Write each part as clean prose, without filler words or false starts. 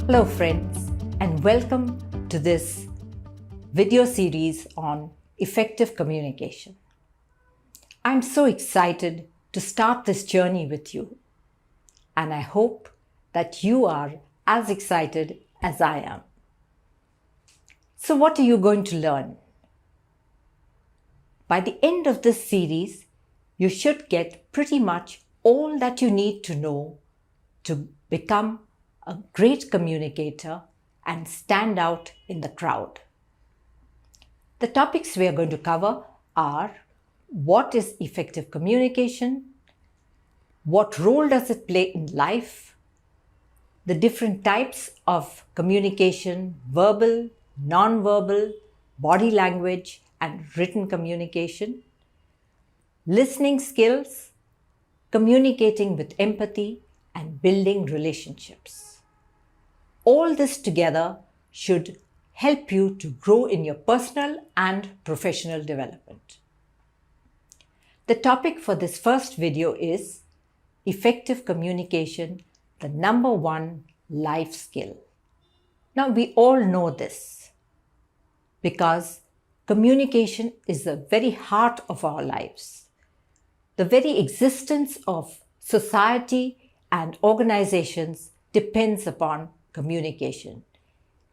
Hello friends, and welcome to this video series on effective communication. I'm so excited to start this journey with you, and I hope that you are as excited as I am. So what are you going to learn? By the end of this series, you should get pretty much all that you need to know to become a great communicator and stand out in the crowd. The topics we are going to cover are: what is effective communication? What role does it play in life? The different types of communication: verbal, non-verbal, body language, and written communication. Listening skills, communicating with empathy, and building relationships. All this together should help you to grow in your personal and professional development. The topic for this first video is effective communication, the #1 life skill. Now we all know this because communication is the very heart of our lives. The very existence of society and organizations depends upon communication.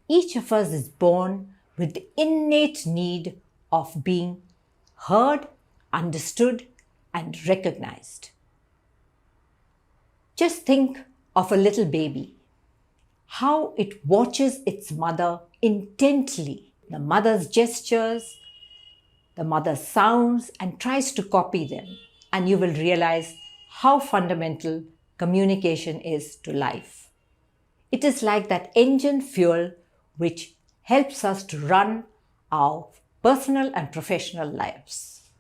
Each of us is born with the innate need of being heard, understood, and recognized. Just think of a little baby, how it watches its mother intently, the mother's gestures, the mother's sounds, and tries to copy them, and you will realize how fundamental communication is to life. It is like that engine fuel which helps us to run our personal and professional lives.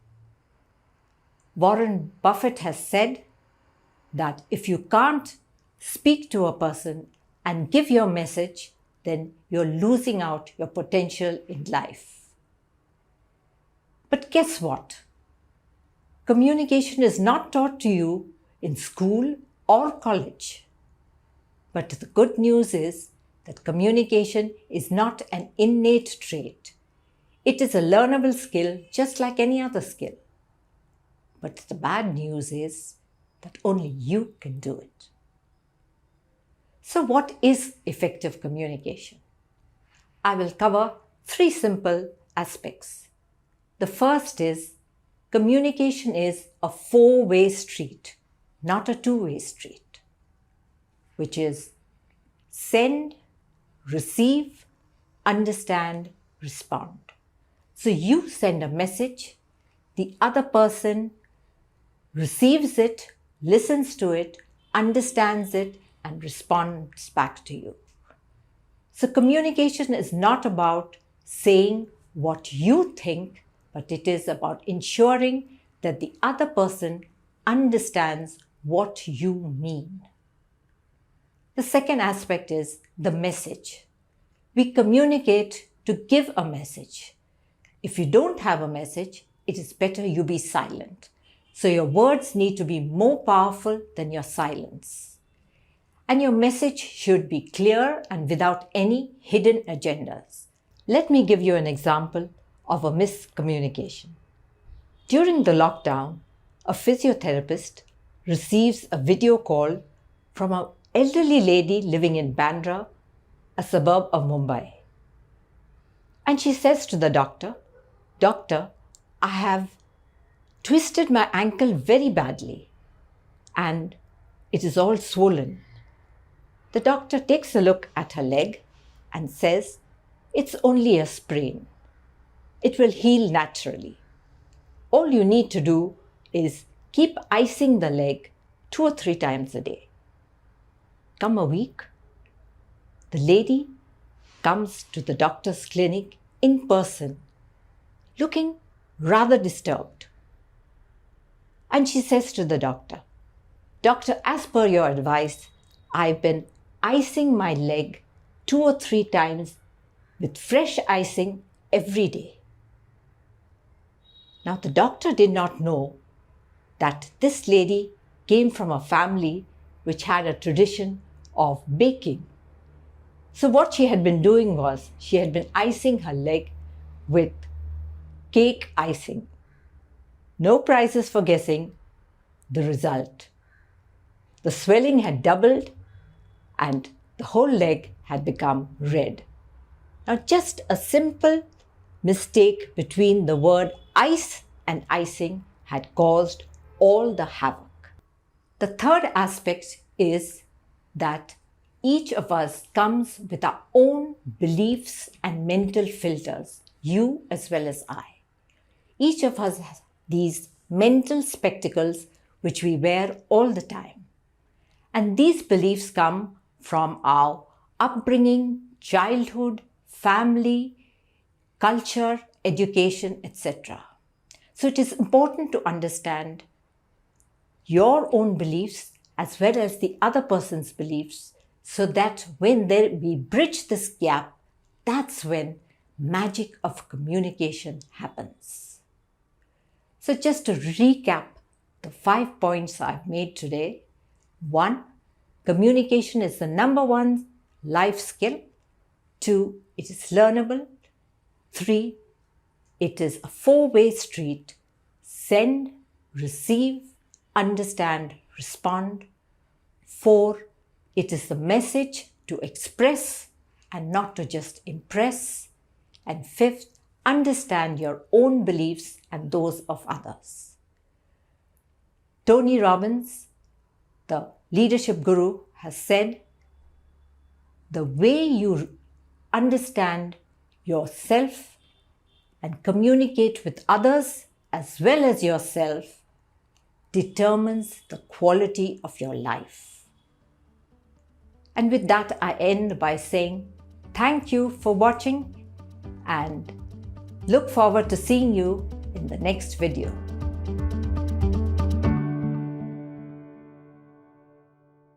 Warren Buffett has said that if you can't speak to a person and give your message, then you're losing out your potential in life. But guess what? Communication is not taught to you in school or college. But the good news is that communication is not an innate trait. It is a learnable skill just like any other skill. But the bad news is that only you can do it. So what is effective communication? I will cover 3 simple aspects. The first is communication is a 4-way street, not a 2-way street, which is send, receive, understand, respond. So you send a message, the other person receives it, listens to it, understands it, and responds back to you. So communication is not about saying what you think, but it is about ensuring that the other person understands what you mean. The second aspect is the message. We communicate to give a message. If you don't have a message, it is better you be silent. So your words need to be more powerful than your silence. And your message should be clear and without any hidden agendas. Let me give you an example of a miscommunication. During the lockdown, a physiotherapist receives a video call from an elderly lady living in Bandra, a suburb of Mumbai. And she says to the doctor, "Doctor, I have twisted my ankle very badly and it is all swollen." The doctor takes a look at her leg and says, "It's only a sprain. It will heal naturally. All you need to do is keep icing the leg 2 or 3 times a day." Come a week, the lady comes to the doctor's clinic in person, looking rather disturbed. And she says to the doctor, "Doctor, as per your advice, I've been icing my leg 2 or 3 times with fresh icing every day." Now the doctor did not know that this lady came from a family which had a tradition of baking. So what she had been doing was she had been icing her leg with cake icing. No prizes for guessing the result. The swelling had doubled and the whole leg had become red. Now, just a simple mistake between the word ice and icing had caused all the havoc. The third aspect is that each of us comes with our own beliefs and mental filters, you as well as I. Each of us has these mental spectacles which we wear all the time. And these beliefs come from our upbringing, childhood, family, culture, education, etc. So it is important to understand your own beliefs as well as the other person's beliefs, so that when we bridge this gap, that's when magic of communication happens. So just to recap the 5 points I've made today. 1. Communication is the number one life skill. 2. It is learnable. 3. It is a four-way street. Send, receive, understand, respond. 4. It is the message to express and not to just impress. And 5th, understand your own beliefs and those of others. Tony Robbins, the leadership guru, has said, the way you understand yourself and communicate with others as well as yourself determines the quality of your life. And with that, I end by saying thank you for watching and look forward to seeing you in the next video.